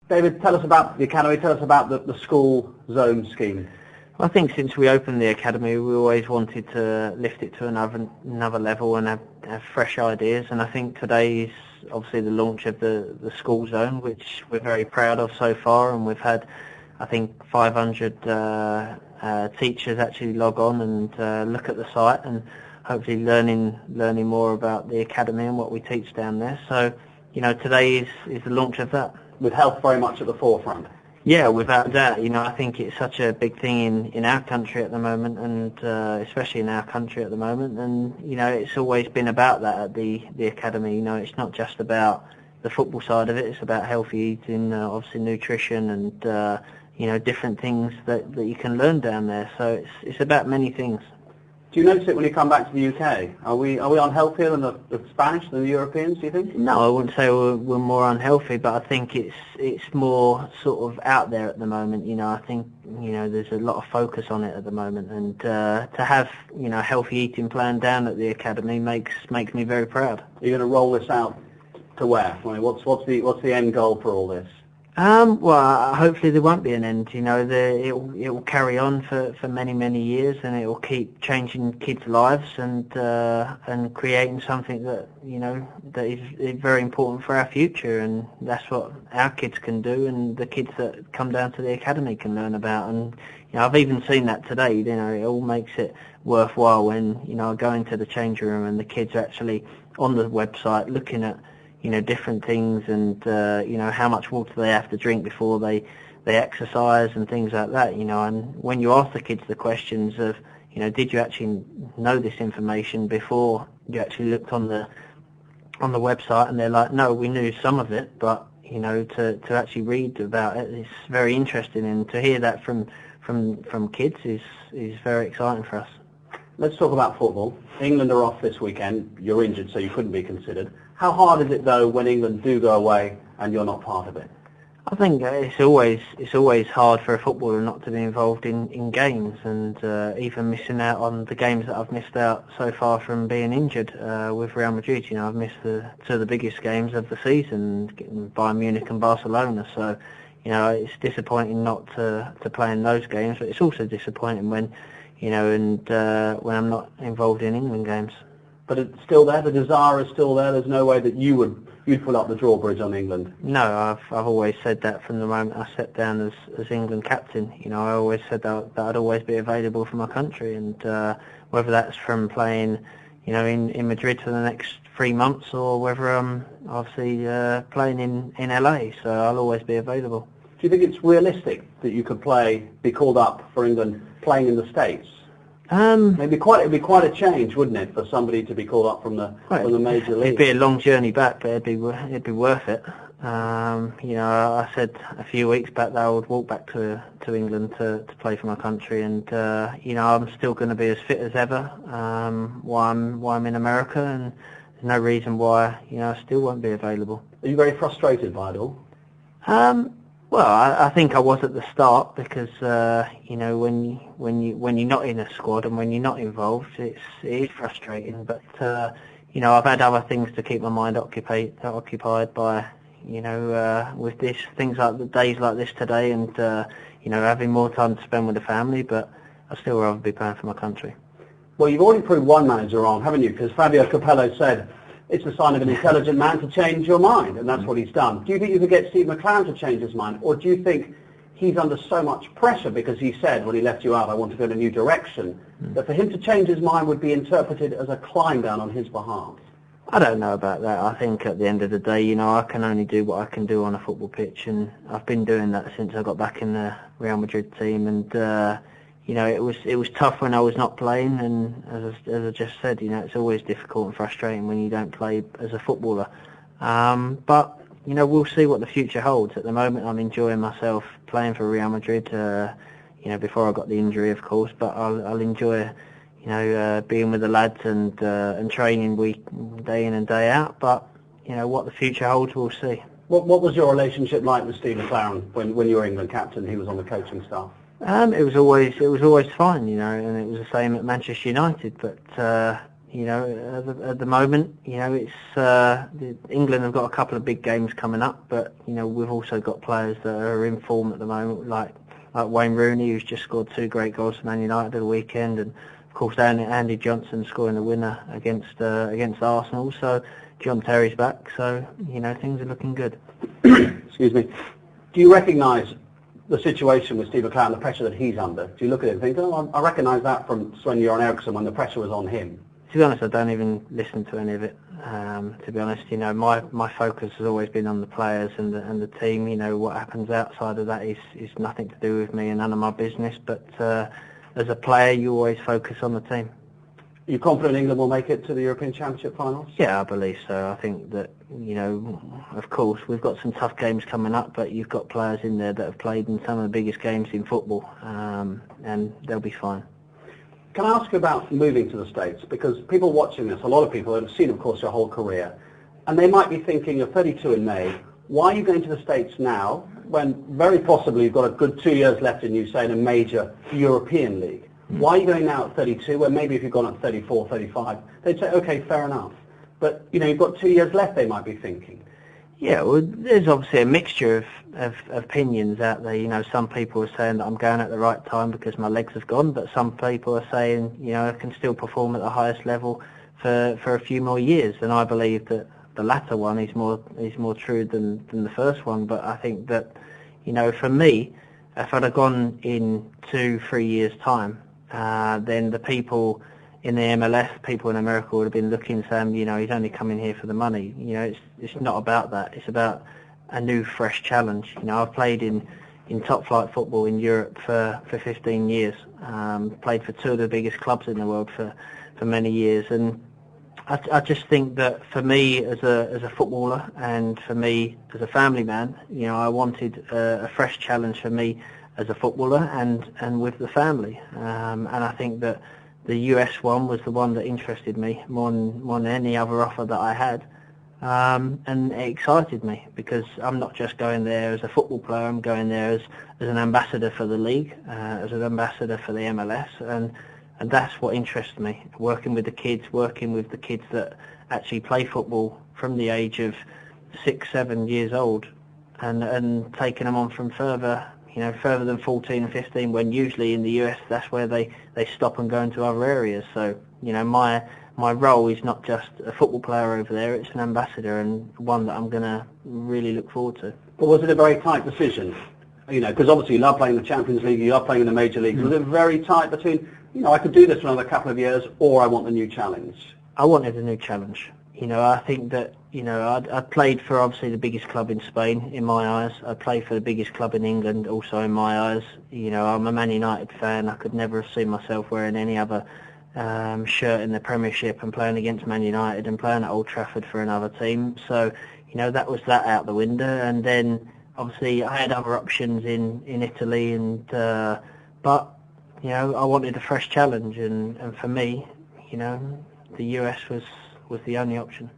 David, tell us about the academy. Tell us about the school zone scheme. I think since we opened the academy, we always wanted to lift it to another level and have fresh ideas. And I think today is obviously the launch of the school zone, which we're very proud of so far. And we've had, I think, 500 teachers actually log on and look at the site and hopefully learning more about the academy and what we teach down there. So, today is the launch of that. With health very much at the forefront. Yeah, without doubt. I think it's such a big thing in our country at the moment, and especially in our country at the moment. And it's always been about that at the academy. It's not just about the football side of it. It's about healthy eating, obviously nutrition, and different things that you can learn down there. So it's about many things. Do you notice it when you come back to the UK? Are we unhealthier than the Spanish, than the Europeans, do you think? No, I wouldn't say we're more unhealthy, but I think it's more sort of out there at the moment. I think there's a lot of focus on it at the moment, and to have a healthy eating plan down at the academy makes me very proud. Are you going to roll this out to where? I mean, what's the end goal for all this? Well, hopefully there won't be an end. It will carry on for many years, and it will keep changing kids' lives and creating something that that is very important for our future, and that's what our kids can do, and the kids that come down to the academy can learn about. And I've even seen that today. It all makes it worthwhile when I go into the changing room and the kids are actually on the website looking at different things, and how much water they have to drink before they exercise and things like that. And when you ask the kids the questions of did you actually know this information before you actually looked on the website, and they're like, no, we knew some of it, but to actually read about it is very interesting, and to hear that from kids is very exciting for us. Let's talk about football. England are off this weekend. You're injured, so you couldn't be considered. How hard is it, though, when England do go away and you're not part of it? I think it's always hard for a footballer not to be involved in games, and even missing out on the games that I've missed out so far from being injured with Real Madrid. I've missed two of the biggest games of the season, Bayern Munich and Barcelona. So, it's disappointing not to play in those games, but it's also disappointing when when I'm not involved in England games. But it's still there. The desire is still there. There's no way that you'd pull up the drawbridge on England. No, I've always said that from the moment I stepped down as England captain. I always said that I'd always be available for my country, and whether that's from playing, in Madrid for the next 3 months, or whether I'm obviously playing in LA. So I'll always be available. Do you think it's realistic that you could be called up for England playing in the States? It'd be quite a change, wouldn't it, for somebody to be called up from the major league? It'd be a long journey back, but it'd be worth it. I said a few weeks back that I would walk back to England to play for my country, and I'm still going to be as fit as ever while I'm in America, and there's no reason why I still won't be available. Are you very frustrated by it all? Well, I think I was at the start, because when you're not in a squad and when you're not involved, it is frustrating. But I've had other things to keep my mind occupied by, with things like the days like this today, and having more time to spend with the family. But I still rather be playing for my country. Well, you've already proved one manager wrong, haven't you? Because Fabio Capello said it's a sign of an intelligent man to change your mind, and that's what he's done. Do you think you could get Steve McClaren to change his mind, or do you think he's under so much pressure because he said when he left you out, I want to go in a new direction, that for him to change his mind would be interpreted as a climb down on his behalf? I don't know about that. I think at the end of the day, I can only do what I can do on a football pitch, and I've been doing that since I got back in the Real Madrid team, and it was tough when I was not playing, and as I just said, it's always difficult and frustrating when you don't play as a footballer. But we'll see what the future holds. At the moment, I'm enjoying myself playing for Real Madrid. Before I got the injury, of course, but I'll enjoy being with the lads and training day in and day out. But what the future holds, we'll see. What was your relationship like with Steve McClaren when you were England captain? He was on the coaching staff. It was always fine, and it was the same at Manchester United. But You know, at the moment, you know, England have got a couple of big games coming up, but you know, we've also got players that are in form at the moment, like Wayne Rooney, who's just scored 2 great goals for Man United at the weekend, and of course Andy Johnson scoring the winner against Arsenal. So John Terry's back, so you know, things are looking good. Excuse me. Do you recognise the situation with Steve McClaren, the pressure that he's under? Do you look at it and think, oh, I recognise that from Sven-Göran Eriksson when the pressure was on him? To be honest, I don't even listen to any of it. To be honest, you know, my focus has always been on the players and the team. You know, what happens outside of that is nothing to do with me and none of my business. But as a player, you always focus on the team. Are you confident England will make it to the European Championship finals? Yeah, I believe so. I think that, you know, of course, we've got some tough games coming up, but you've got players in there that have played in some of the biggest games in football, and they'll be fine. Can I ask you about moving to the States? Because people watching this, a lot of people have seen, of course, your whole career, and they might be thinking, you're 32 in May, why are you going to the States now when very possibly you've got a good 2 years left in you, say, in a major European league? Why are you going now at 32, when maybe if you'd gone at 34, 35, they'd say, okay, fair enough. But, you know, you've got 2 years left, they might be thinking. Yeah, well, there's obviously a mixture of opinions out there. You know, some people are saying that I'm going at the right time because my legs have gone, but some people are saying, you know, I can still perform at the highest level for a few more years. And I believe that the latter one is more true than the first one. But I think that, you know, for me, if I'd have gone in 2-3 years' time, then the people in the MLS, people in America would have been looking, saying, you know, he's only coming here for the money. You know, it's not about that. It's about a new, fresh challenge. You know, I've played in top flight football in Europe for 15 years. Played for 2 of the biggest clubs in the world for many years, and I just think that for me as a footballer and for me as a family man, you know, I wanted a fresh challenge for me as a footballer and with the family, and I think that the US one was the one that interested me more than any other offer that I had, and it excited me because I'm not just going there as a football player, I'm going there as an ambassador for the league, as an ambassador for the MLS, and that's what interests me, working with the kids that actually play football from the age of 6-7 years old, and taking them on from further than 14 and 15, when usually in the US that's where they stop and go into other areas. So, you know, my role is not just a football player over there, it's an ambassador, and one that I'm going to really look forward to. But was it a very tight decision? You know, because obviously you love playing in the Champions League, you love playing in the major leagues. Was it very tight between, you know, I could do this for another couple of years, or I want the new challenge? I wanted a new challenge. You know, I think that, you know, I'd played for obviously the biggest club in Spain, in my eyes. I played for the biggest club in England, also in my eyes. You know, I'm a Man United fan. I could never have seen myself wearing any other shirt in the Premiership and playing against Man United and playing at Old Trafford for another team. So, you know, that was that out the window. And then, obviously, I had other options in Italy, and but, you know, I wanted a fresh challenge. And for me, you know, the US was the only option.